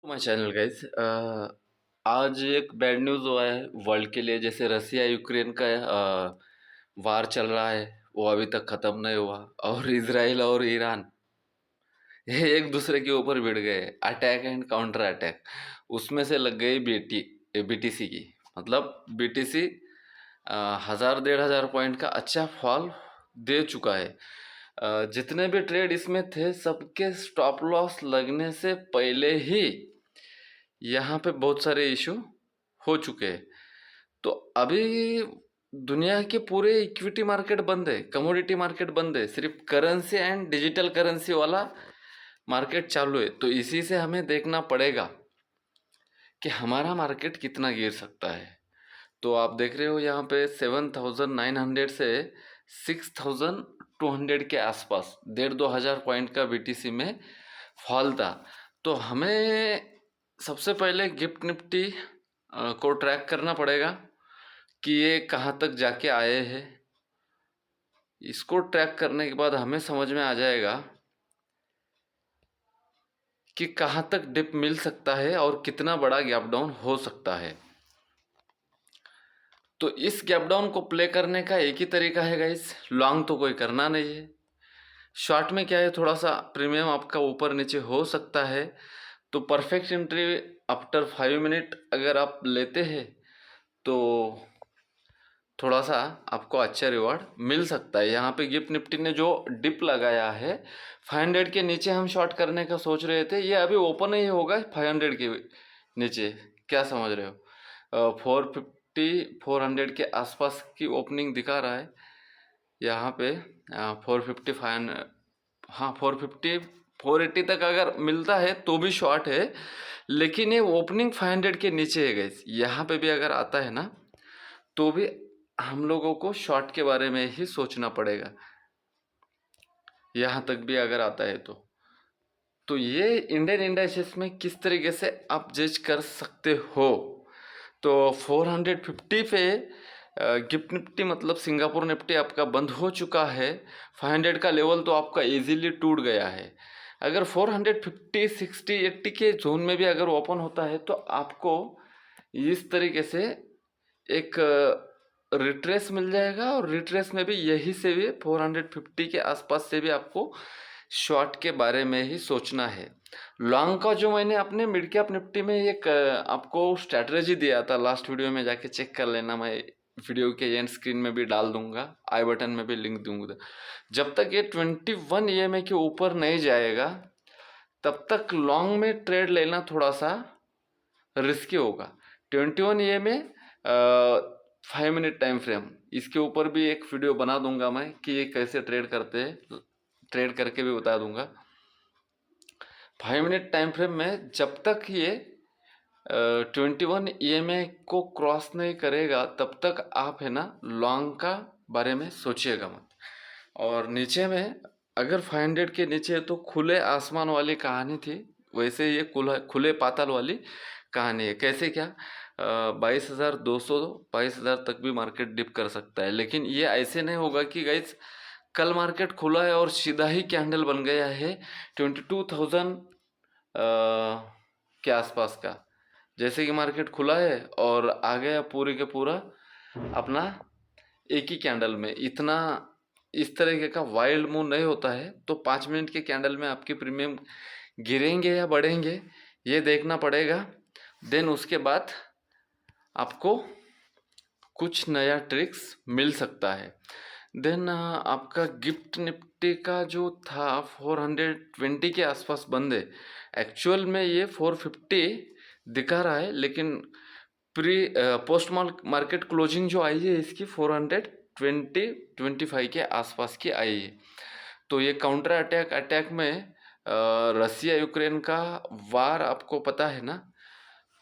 My channel guys. आज एक bad news हुआ है वर्ल्ड के लिए। जैसे रसिया यूक्रेन का वार चल रहा है, वो अभी तक ख़त्म नहीं हुआ। और इजराइल और ईरान ये एक दूसरे के ऊपर भिड़ गए, अटैक एंड काउंटर अटैक। उसमें से लग गई बीटीसी की, मतलब बीटीसी 1000 1500 पॉइंट का अच्छा फॉल दे चुका है। जितने भी ट्रेड इसमें थे सबके स्टॉप लॉस लगने से पहले ही यहाँ पे बहुत सारे इशू हो चुके हैं। तो अभी दुनिया के पूरे इक्विटी मार्केट बंद है, कमोडिटी मार्केट बंद है, सिर्फ करेंसी एंड डिजिटल करेंसी वाला मार्केट चालू है। तो इसी से हमें देखना पड़ेगा कि हमारा मार्केट कितना गिर सकता है। तो आप देख रहे हो यहाँ पे 7900 से 6200 के आसपास 1500 पॉइंट का बीटीसी में फॉल था। तो हमें सबसे पहले गिफ्ट निफ्टी को ट्रैक करना पड़ेगा कि ये कहाँ तक जाके आए हैं। इसको ट्रैक करने के बाद हमें समझ में आ जाएगा कि कहाँ तक डिप मिल सकता है और कितना बड़ा गैप डाउन हो सकता है। तो इस गैप डाउन को प्ले करने का एक ही तरीका है गाइस, लॉन्ग तो कोई करना नहीं है। शॉर्ट में क्या है, थोड़ा सा प्रीमियम आपका ऊपर नीचे हो सकता है। तो परफेक्ट एंट्री आफ्टर 5 मिनट अगर आप लेते हैं तो थोड़ा सा आपको अच्छा रिवॉर्ड मिल सकता है। यहाँ पे गिफ्ट निफ्टी ने जो डिप लगाया है 500 के नीचे हम शॉर्ट करने का सोच रहे थे, ये अभी ओपन ही होगा 500 के नीचे। क्या समझ रहे हो? 450 400 के आसपास की ओपनिंग दिखा रहा है यहाँ पे। 455, हाँ 450 480 तक अगर मिलता है तो भी शॉर्ट है, लेकिन ये ओपनिंग 500 के नीचे है गाइस। यहाँ पे भी अगर आता है ना तो भी हम लोगों को शॉर्ट के बारे में ही सोचना पड़ेगा, यहाँ तक भी अगर आता है तो ये इंडियन इंडाइसेस में किस तरीके से आप जज कर सकते हो। तो 450 पे गिफ्ट निफ्टी मतलब सिंगापुर निफ्टी आपका बंद हो चुका है। 500 का लेवल तो आपका इजीली टूट गया है। अगर 450 60 80 के जोन में भी अगर ओपन होता है तो आपको इस तरीके से एक रिट्रेस मिल जाएगा, और रिट्रेस में भी यही से भी 450 के आसपास से भी आपको शॉर्ट के बारे में ही सोचना है। लॉन्ग का जो मैंने अपने मिड कैप निफ्टी में एक आपको स्ट्रैटेजी दिया था, लास्ट वीडियो में जाके चेक कर लेना, मैं वीडियो के एंड स्क्रीन में भी डाल दूंगा, आई बटन में भी लिंक दूंगा। जब तक ये 21 ईएमए के ऊपर नहीं जाएगा तब तक लॉन्ग में ट्रेड लेना थोड़ा सा रिस्की होगा। 21 ईएमए 5 मिनट टाइम फ्रेम, इसके ऊपर भी एक वीडियो बना दूंगा मैं कि ये कैसे ट्रेड करते हैं, ट्रेड करके भी बता दूंगा। 5 मिनट टाइम फ्रेम में जब तक ये 21 ईएमए को क्रॉस नहीं करेगा तब तक आप है ना लॉन्ग का बारे में सोचिएगा मत। और नीचे में अगर 500 के नीचे तो खुले आसमान वाली कहानी थी, वैसे ये खुले पाताल वाली कहानी है। कैसे क्या? 22,200 22,000 तक भी मार्केट डिप कर सकता है, लेकिन ये ऐसे नहीं होगा कि गाइस कल मार्केट खुला है और सीधा ही कैंडल बन गया है 22,000 के आसपास का। जैसे कि मार्केट खुला है और आ गया पूरे के पूरा अपना एक ही कैंडल में, इतना इस तरीके का वाइल्ड मूव नहीं होता है। तो 5 मिनट के कैंडल में आपके प्रीमियम गिरेंगे या बढ़ेंगे ये देखना पड़ेगा। देन उसके बाद आपको कुछ नया ट्रिक्स मिल सकता है। देन आपका गिफ्ट निफ्टी का जो था 420 के आसपास बंद है, एक्चुअल में ये 450 दिखा रहा है, लेकिन पोस्ट मार्केट क्लोजिंग जो आई है इसकी 425 के आसपास की आई है। तो ये काउंटर अटैक में रसिया यूक्रेन का वार आपको पता है ना।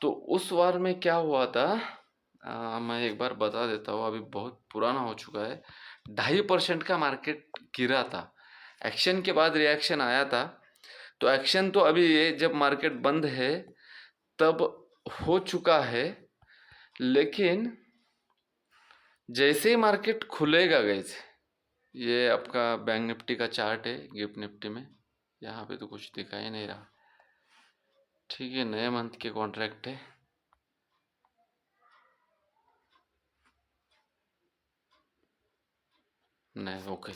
तो उस वार में क्या हुआ था, मैं एक बार बता देता हूँ, अभी बहुत पुराना हो चुका है। 2.5% का मार्केट गिरा था, एक्शन के बाद रिएक्शन आया था। तो एक्शन तो अभी ये जब मार्केट बंद है तब हो चुका है, लेकिन जैसे ही मार्केट खुलेगा गाइस, ये आपका बैंक निफ्टी का चार्ट है गिफ्ट निफ्टी में, यहाँ पे तो कुछ दिखा ही नहीं रहा। ठीक है, नए मंथ के कॉन्ट्रैक्ट है। नहीं, ओके।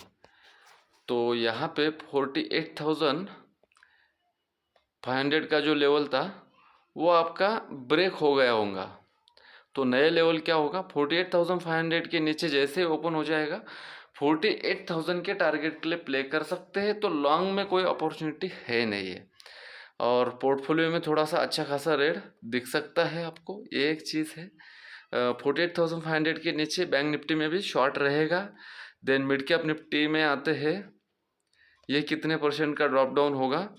तो यहाँ पे 48,500 का जो लेवल था वो आपका ब्रेक हो गया होगा। तो नए लेवल क्या होगा, 48,500 के नीचे जैसे ओपन हो जाएगा 48,000 के टारगेट के लिए प्ले कर सकते हैं। तो लॉन्ग में कोई अपॉर्चुनिटी है नहीं है, और पोर्टफोलियो में थोड़ा सा अच्छा खासा रेट दिख सकता है आपको, ये एक चीज़ है। 48,500 के नीचे बैंक निफ्टी में भी शॉर्ट रहेगा। देन मिड कैप निफ्टी में आते हैं, ये कितने परसेंट का ड्रॉप डाउन होगा।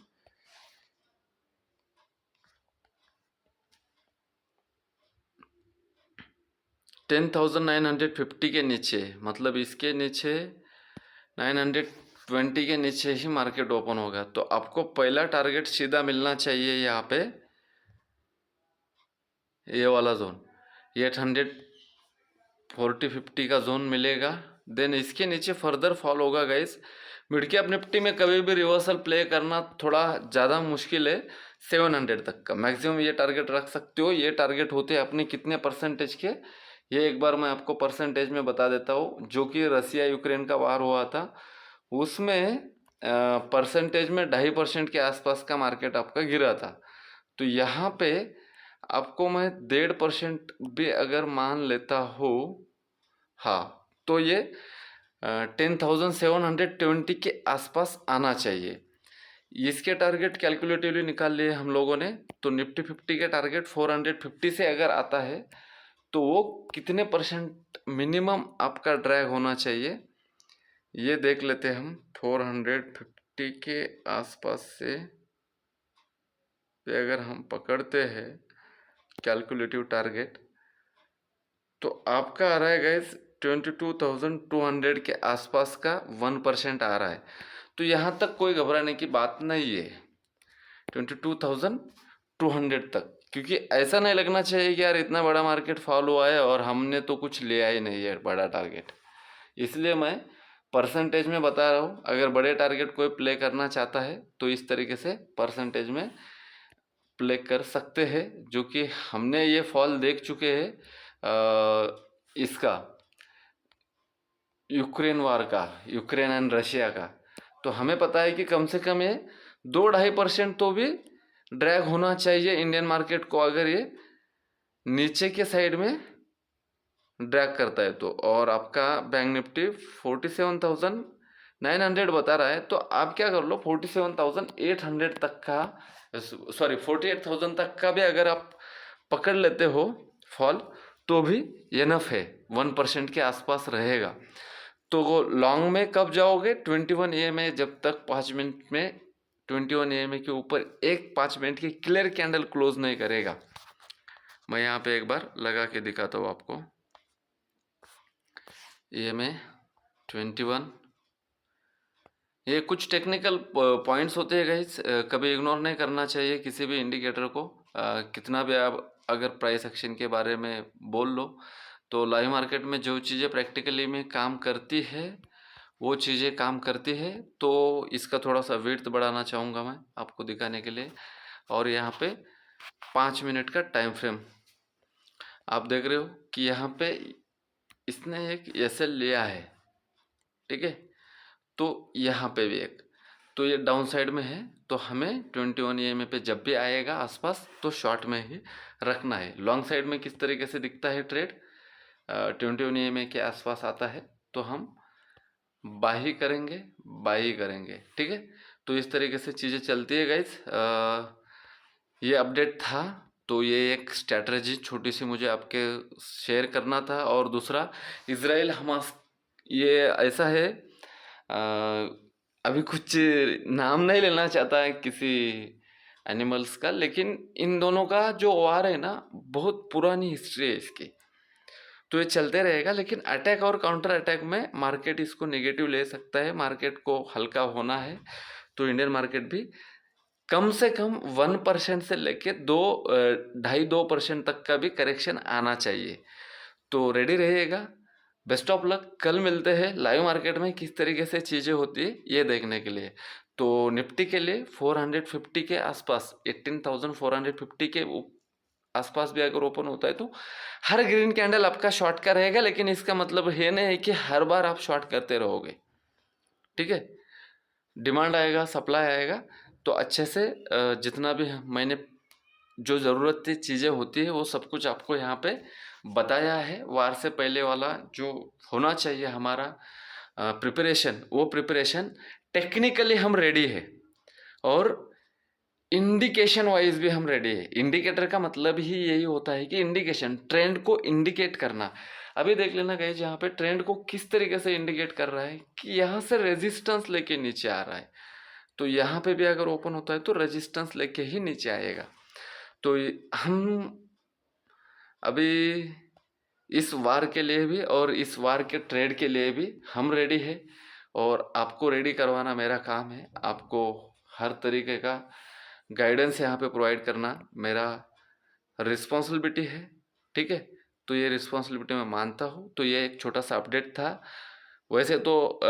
10,950 के नीचे, मतलब इसके नीचे 920 के नीचे ही मार्केट ओपन होगा। तो आपको पहला टारगेट सीधा मिलना चाहिए यहाँ पे, ये वाला जोन, 840-50 का जोन मिलेगा। देन इसके नीचे फर्दर फॉल होगा गाइस। मिड कैप निफ्टी में कभी भी रिवर्सल प्ले करना थोड़ा ज़्यादा मुश्किल है। 700 तक का मैक्सिमम ये टारगेट रख सकते हो। ये टारगेट होते हैं अपने कितने परसेंटेज के, ये एक बार मैं आपको परसेंटेज में बता देता हूँ। जो कि रसिया यूक्रेन का वार हुआ था उसमें परसेंटेज में 2.5% के आसपास का मार्केट आपका गिरा था। तो यहाँ पे आपको मैं 1.5% भी अगर मान लेता हूँ, हाँ, तो ये 10,720 के आसपास आना चाहिए। इसके टारगेट कैलकुलेटिवली निकाल लिए हम लोगों ने। तो निफ्टी 50 के टारगेट 450 से अगर आता है तो वो कितने परसेंट मिनिमम आपका ड्रैग होना चाहिए, ये देख लेते हैं हम। 450 के आसपास से पे अगर हम पकड़ते हैं कैलकुलेटिव टारगेट, तो आपका आ रहा है गैस 22,200 के आसपास का 1% आ रहा है। तो यहाँ तक कोई घबराने की बात नहीं है, 22,200 तक। क्योंकि ऐसा नहीं लगना चाहिए कि यार इतना बड़ा मार्केट फॉल हुआ है और हमने तो कुछ लिया ही नहीं है बड़ा टारगेट। इसलिए मैं परसेंटेज में बता रहा हूँ। अगर बड़े टारगेट कोई प्ले करना चाहता है तो इस तरीके से परसेंटेज में प्ले कर सकते हैं। जो कि हमने ये फॉल देख चुके हैं इसका, यूक्रेन वार का, यूक्रेन एंड रशिया का। तो हमें पता है कि कम से कम ये 2-2.5% तो भी ड्रैग होना चाहिए इंडियन मार्केट को, अगर ये नीचे के साइड में ड्रैग करता है तो। और आपका बैंक निफ्टी 47,900 बता रहा है। तो आप क्या कर लो, 47,800 तक का, सॉरी 48,000 तक का भी अगर आप पकड़ लेते हो फॉल, तो भी इनफ है, 1% के आसपास रहेगा। तो वो लॉन्ग में कब जाओगे, 21 ए में, जब तक 5 मिनट में 21 ए में के ऊपर एक 5 मिनट की क्लियर कैंडल क्लोज नहीं करेगा। मैं यहाँ पे एक बार लगा के दिखाता हूँ आपको। ए में 21, ये कुछ टेक्निकल पॉइंट्स होते हैं गाइस, कभी इग्नोर नहीं करना चाहिए किसी भी इंडिकेटर को। कितना भी आप अगर प्राइस एक्शन के बारे में बोल लो, तो लाइव मार्केट में जो चीज़ें प्रैक्टिकली में काम करती है वो चीज़ें काम करती है। तो इसका थोड़ा सा विड्थ बढ़ाना चाहूँगा मैं आपको दिखाने के लिए। और यहाँ पे 5 मिनट का टाइम फ्रेम आप देख रहे हो कि यहाँ पे इसने एक एसएल लिया है, ठीक है। तो यहाँ पे भी एक, तो ये डाउन साइड में है। तो हमें 21 EMA पे जब भी आएगा आसपास तो शॉर्ट में ही रखना है। लॉन्ग साइड में किस तरीके से दिखता है ट्रेड, 21 EMA के आसपास आता है तो हम बाई करेंगे, बाई करेंगे, ठीक है। तो इस तरीके से चीज़ें चलती है गाइस। ये अपडेट था, तो ये एक स्ट्रैटेजी छोटी सी मुझे आपके शेयर करना था। और दूसरा, इज़राइल हमास, ये ऐसा है, अभी कुछ नाम नहीं लेना चाहता है किसी एनिमल्स का, लेकिन इन दोनों का जो वार है ना, बहुत पुरानी हिस्ट्री है इसकी। तो ये चलते रहेगा, लेकिन अटैक और काउंटर अटैक में मार्केट इसको नेगेटिव ले सकता है। मार्केट को हल्का होना है तो इंडियन मार्केट भी कम से कम 1% से लेके 2.5-2% तक का भी करेक्शन आना चाहिए। तो रेडी रहिएगा। Best of luck. कल मिलते हैं लाइव मार्केट में किस तरीके से चीज़ें होती है ये देखने के लिए। तो निफ्टी के लिए 450 के आसपास 18,450 के आसपास भी अगर ओपन होता है तो हर ग्रीन कैंडल आपका शॉर्ट का रहेगा, लेकिन इसका मतलब ये नहीं है कि हर बार आप शॉर्ट करते रहोगे। ठीक है, डिमांड आएगा, सप्लाई आएगा, तो अच्छे से जितना भी मैंने जो ज़रूरत की चीज़ें होती है वो सब कुछ आपको यहाँ पे बताया है। वार से पहले वाला जो होना चाहिए हमारा प्रिपरेशन, वो प्रिपरेशन टेक्निकली हम रेडी है और इंडिकेशन वाइज भी हम रेडी है। इंडिकेटर का मतलब ही यही होता है कि इंडिकेशन, ट्रेंड को इंडिकेट करना। अभी देख लेना गाइस, यहाँ पे ट्रेंड को किस तरीके से इंडिकेट कर रहा है कि यहाँ से रेजिस्टेंस लेके नीचे आ रहा है, तो यहाँ पे भी अगर ओपन होता है तो रेजिस्टेंस लेके ही नीचे आएगा। तो हम अभी इस वार के लिए भी और इस वार के ट्रेड के लिए भी हम रेडी है, और आपको रेडी करवाना मेरा काम है। आपको हर तरीके का गाइडेंस यहाँ पे प्रोवाइड करना मेरा रिस्पॉन्सिबिलिटी है। ठीक है, तो ये रिस्पॉन्सिबिलिटी मैं मानता हूँ। तो ये एक छोटा सा अपडेट था। वैसे तो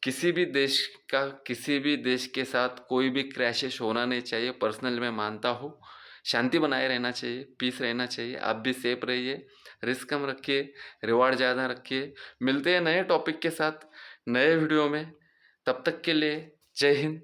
किसी भी देश का किसी भी देश के साथ कोई भी क्रैशेस होना नहीं चाहिए, पर्सनल मैं मानता हूँ। शांति बनाए रहना चाहिए, पीस रहना चाहिए। आप भी सेफ रहिए, रिस्क कम रखिए, रिवार्ड ज़्यादा रखिए। मिलते हैं नए टॉपिक के साथ नए वीडियो में। तब तक के लिए जय हिंद,